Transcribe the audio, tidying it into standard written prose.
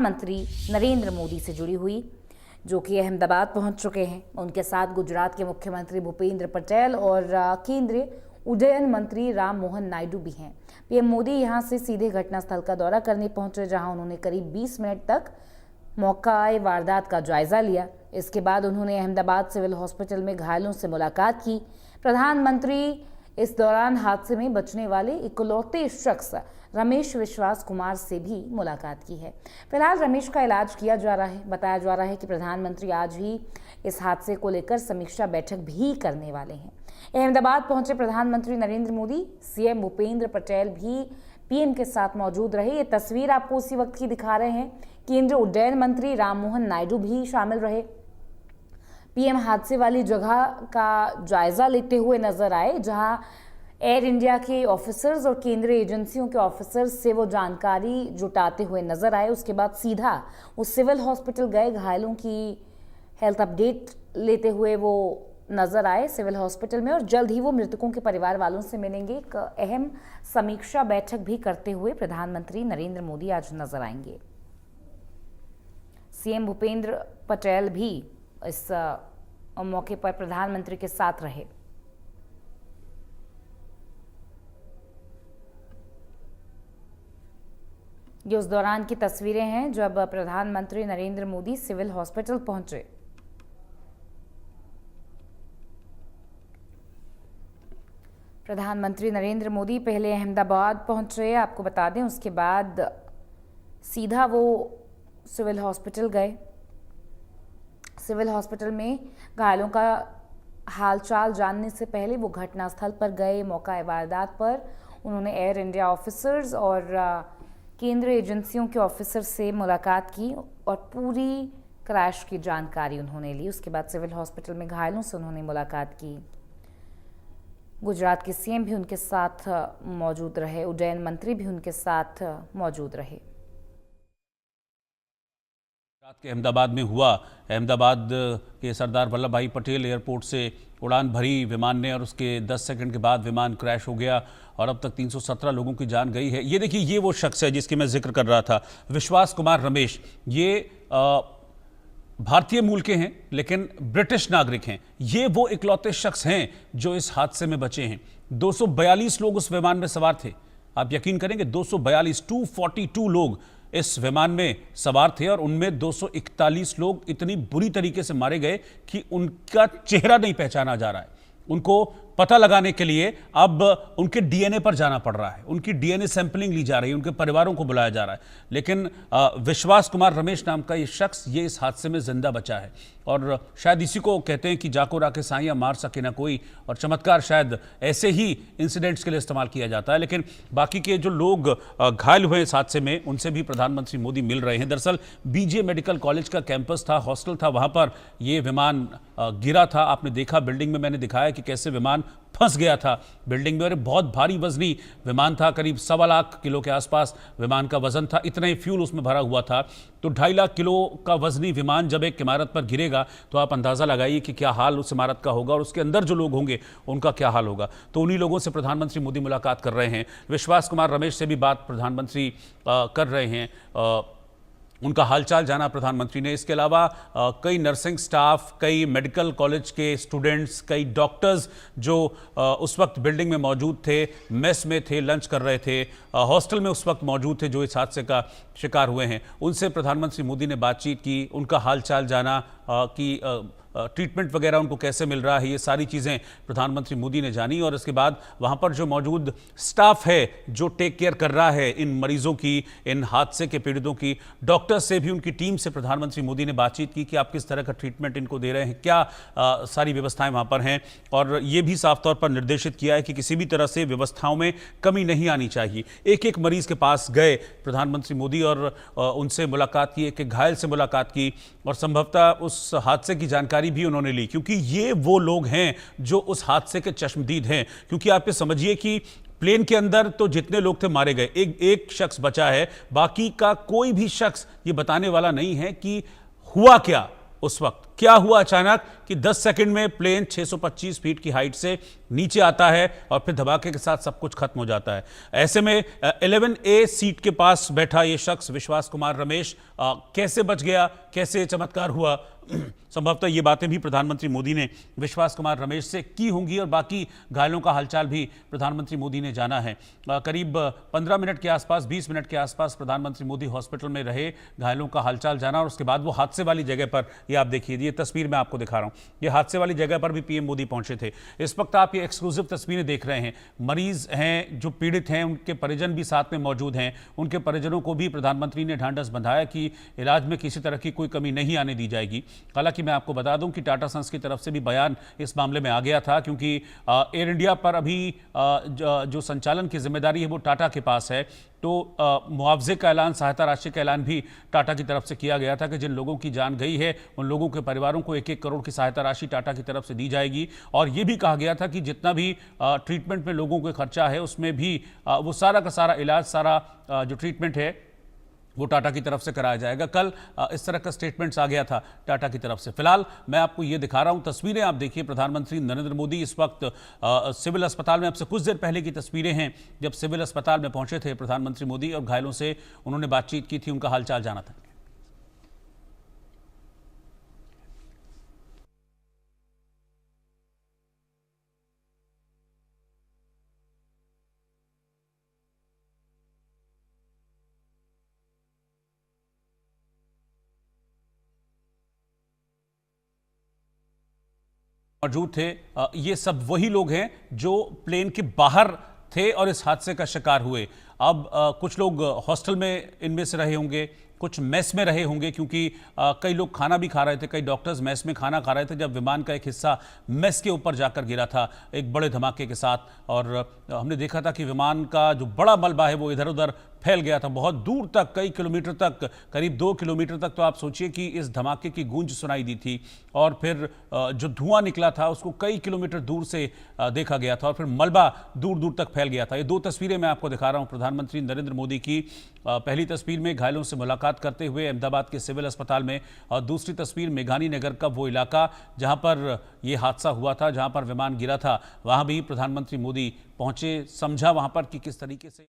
मंत्री नरेंद्र मोदी से जुड़ी हुई, जो कि अहमदाबाद पहुंच चुके हैं। उनके साथ गुजरात के मुख्यमंत्री भूपेंद्र पटेल और केंद्रीय उड्डयन मंत्री राम मोहन नायडू भी हैं। पीएम मोदी यहां से सीधे घटनास्थल का दौरा करने पहुंचे, जहां उन्होंने करीब 20 मिनट तक मौका वारदात का जायजा लिया। इसके बाद उन्होंने अहमदाबाद सिविल हॉस्पिटल में घायलों से मुलाकात की। प्रधानमंत्री इस दौरान हादसे में बचने वाले इकलौते शख्स रमेश विश्वास कुमार से भी मुलाकात की है। फिलहाल रमेश का इलाज किया जा रहा है। बताया जा रहा है कि प्रधानमंत्री आज ही इस हादसे को लेकर समीक्षा बैठक भी करने वाले हैं। अहमदाबाद पहुंचे प्रधानमंत्री नरेंद्र मोदी, सीएम भूपेंद्र पटेल भी पीएम के साथ मौजूद रहे। ये तस्वीर आपको उसी वक्त की दिखा रहे हैं। केंद्रीय उड्डयन मंत्री राम मोहन नायडू भी शामिल रहे। पीएम हादसे वाली जगह का जायजा लेते हुए नजर आए, जहां एयर इंडिया के ऑफिसर्स और केंद्रीय एजेंसियों के ऑफिसर्स से वो जानकारी जुटाते हुए नजर आए। उसके बाद सीधा वो सिविल हॉस्पिटल गए, घायलों की हेल्थ अपडेट लेते हुए वो नजर आए सिविल हॉस्पिटल में, और जल्द ही वो मृतकों के परिवार वालों से मिलेंगे। एक अहम समीक्षा बैठक भी करते हुए प्रधानमंत्री नरेंद्र मोदी आज नजर आएंगे। सीएम भूपेंद्र पटेल भी इस मौके पर प्रधानमंत्री के साथ रहे। ये उस दौरान की तस्वीरें हैं जब प्रधानमंत्री नरेंद्र मोदी सिविल हॉस्पिटल पहुंचे। प्रधानमंत्री नरेंद्र मोदी पहले अहमदाबाद पहुंचे, आपको बता दें। उसके बाद सीधा वो सिविल हॉस्पिटल गए। सिविल हॉस्पिटल में घायलों का हालचाल जानने से पहले वो घटनास्थल पर गए। मौका वारदात पर उन्होंने एयर इंडिया ऑफिसर्स और केंद्रीय एजेंसियों के ऑफिसर से मुलाकात की और पूरी क्रैश की जानकारी उन्होंने ली। उसके बाद सिविल हॉस्पिटल में घायलों से उन्होंने मुलाकात की। गुजरात के सीएम भी उनके साथ मौजूद रहे, उड्डयन मंत्री भी उनके साथ मौजूद रहे। गुजरात के अहमदाबाद में हुआ। अहमदाबाद के सरदार वल्लभ भाई पटेल एयरपोर्ट से उड़ान भरी विमान ने और उसके 10 सेकंड के बाद विमान क्रैश हो गया और अब तक 317 लोगों की जान गई है। ये देखिए, ये वो शख्स है जिसकी मैं जिक्र कर रहा था, विश्वास कुमार रमेश। ये भारतीय मूल के हैं लेकिन ब्रिटिश नागरिक हैं। ये वो इकलौते शख्स हैं जो इस हादसे में बचे हैं। 242 लोग उस विमान में सवार थे। आप यकीन करेंगे, 242 लोग इस विमान में सवार थे और उनमें 241 लोग इतनी बुरी तरीके से मारे गए कि उनका चेहरा नहीं पहचाना जा रहा है। उनको पता लगाने के लिए अब उनके डीएनए पर जाना पड़ रहा है, उनकी डीएनए सैंपलिंग ली जा रही है, उनके परिवारों को बुलाया जा रहा है। लेकिन विश्वास कुमार रमेश नाम का ये शख्स ये इस हादसे में जिंदा बचा है और शायद इसी को कहते हैं कि जाको राके साइया मार सके ना कोई, और चमत्कार शायद ऐसे ही इंसिडेंट्स के लिए इस्तेमाल किया जाता है। लेकिन बाकी के जो लोग घायल हुए इस हादसे में, उनसे भी प्रधानमंत्री मोदी मिल रहे हैं। दरअसल बीजे मेडिकल कॉलेज का कैंपस था, हॉस्टल था, वहां पर यह विमान गिरा था। आपने देखा बिल्डिंग में, मैंने दिखाया कि कैसे विमान फंस गया था बिल्डिंग में, और बहुत भारी वजनी विमान था। करीब 1.25 लाख किलो के आसपास विमान का वजन था। इतना ही फ्यूल उसमें भरा हुआ था। तो 2.5 लाख किलो का वजनी विमान जब एक इमारत पर गिरेगा तो आप अंदाजा लगाइए कि क्या हाल उस इमारत का होगा और उसके अंदर जो लोग होंगे उनका क्या हाल होगा। तो उन्हीं लोगों से प्रधानमंत्री मोदी मुलाकात कर रहे हैं। विश्वास कुमार रमेश से भी बात प्रधानमंत्री कर रहे हैं। उनका हालचाल जाना प्रधानमंत्री ने। इसके अलावा कई नर्सिंग स्टाफ, कई मेडिकल कॉलेज के स्टूडेंट्स, कई डॉक्टर्स जो उस वक्त बिल्डिंग में मौजूद थे, मेस में थे, लंच कर रहे थे, हॉस्टल में उस वक्त मौजूद थे, जो इस हादसे का शिकार हुए हैं, उनसे प्रधानमंत्री मोदी ने बातचीत की। उनका हालचाल जाना कि ट्रीटमेंट वगैरह उनको कैसे मिल रहा है, ये सारी चीज़ें प्रधानमंत्री मोदी ने जानी। और इसके बाद वहाँ पर जो मौजूद स्टाफ है जो टेक केयर कर रहा है इन मरीजों की, इन हादसे के पीड़ितों की, डॉक्टर्स से भी, उनकी टीम से प्रधानमंत्री मोदी ने बातचीत की कि आप किस तरह का ट्रीटमेंट इनको दे रहे हैं, क्या सारी व्यवस्थाएं वहाँ पर हैं। और ये भी साफ तौर पर निर्देशित किया है कि किसी भी तरह से व्यवस्थाओं में कमी नहीं आनी चाहिए। एक एक मरीज के पास गए प्रधानमंत्री मोदी और उनसे मुलाकात की, एक एक घायल से मुलाकात की और संभवतः उस हादसे की जानकारी भी उन्होंने ली, क्योंकि ये वो लोग हैं जो उस हादसे के चश्मदीद हैं। क्योंकि आप ये समझिए कि प्लेन के अंदर तो जितने लोग थे मारे गए, एक शख्स बचा है, बाकी का कोई भी शख्स ये बताने वाला नहीं है कि हुआ क्या उस वक्त, क्या हुआ अचानक कि 10 सेकंड में प्लेन 625 फीट की हाइट से नीचे आता है और फिर धमाके के साथ सब कुछ खत्म हो जाता है। ऐसे में 11A सीट के पास बैठा ये शख्स विश्वास कुमार रमेश कैसे बच गया, कैसे चमत्कार हुआ, संभवतः ये बातें भी प्रधानमंत्री मोदी ने विश्वास कुमार रमेश से की होंगी और बाकी घायलों का हालचाल भी प्रधानमंत्री मोदी ने जाना है। करीब 15 मिनट के आसपास, 20 मिनट के आसपास प्रधानमंत्री मोदी हॉस्पिटल में रहे, घायलों का हालचाल जाना और उसके बाद वो हादसे वाली जगह पर, ये आप देखिए, ये तस्वीर मैं आपको दिखा रहा हूँ, ये हादसे वाली जगह पर भी पीएम मोदी पहुंचे थे। इस वक्त आप ये एक्सक्लूसिव तस्वीरें देख रहे हैं। मरीज हैं, जो पीड़ित हैं, उनके परिजन भी साथ में मौजूद हैं। उनके परिजनों को भी प्रधानमंत्री ने ढांढस बंधाया कि इलाज में किसी तरह की कोई कमी नहीं आने दी जाएगी। हालांकि मैं आपको बता दूं कि टाटा सन्स की तरफ से भी बयान इस मामले में आ गया था, क्योंकि एयर इंडिया पर अभी जो संचालन की जिम्मेदारी है वो टाटा के पास है। तो मुआवजे का ऐलान, सहायता राशि का ऐलान भी टाटा की तरफ से किया गया था कि जिन लोगों की जान गई है उन लोगों के परिवारों को 1-1 करोड़ की सहायता राशि टाटा की तरफ से दी जाएगी। और ये भी कहा गया था कि जितना भी ट्रीटमेंट में लोगों का खर्चा है उसमें भी वो सारा का सारा इलाज, सारा जो ट्रीटमेंट है वो टाटा की तरफ से कराया जाएगा। कल इस तरह का स्टेटमेंट्स आ गया था टाटा की तरफ से। फिलहाल मैं आपको ये दिखा रहा हूं तस्वीरें, आप देखिए। प्रधानमंत्री नरेंद्र मोदी इस वक्त सिविल अस्पताल में, आपसे कुछ देर पहले की तस्वीरें हैं जब सिविल अस्पताल में पहुंचे थे प्रधानमंत्री मोदी और घायलों से उन्होंने बातचीत की थी, उनका हालचाल जाना था। मौजूद थे, ये सब वही लोग हैं जो प्लेन के बाहर थे और इस हादसे का शिकार हुए। अब कुछ लोग हॉस्टल में इनमें से रहे होंगे, कुछ मेस में रहे होंगे, क्योंकि कई लोग खाना भी खा रहे थे, कई डॉक्टर्स मेस में खाना खा रहे थे जब विमान का एक हिस्सा मेस के ऊपर जाकर गिरा था एक बड़े धमाके के साथ। और हमने देखा था कि विमान का जो बड़ा मलबा है वो इधर उधर फैल गया था बहुत दूर तक, कई किलोमीटर तक, करीब 2 किलोमीटर तक। तो आप सोचिए कि इस धमाके की गूंज सुनाई दी थी और फिर जो धुआं निकला था उसको कई किलोमीटर दूर से देखा गया था और फिर मलबा दूर दूर तक फैल गया था। ये 2 तस्वीरें मैं आपको दिखा रहा हूं प्रधानमंत्री नरेंद्र मोदी की। पहली तस्वीर में घायलों से मुलाकात करते हुए अहमदाबाद के सिविल अस्पताल में, और दूसरी तस्वीर मेघानी नगर का वो इलाका जहां पर यह हादसा हुआ था, जहां पर विमान गिरा था, वहां भी प्रधानमंत्री मोदी पहुंचे, समझा वहां पर कि किस तरीके से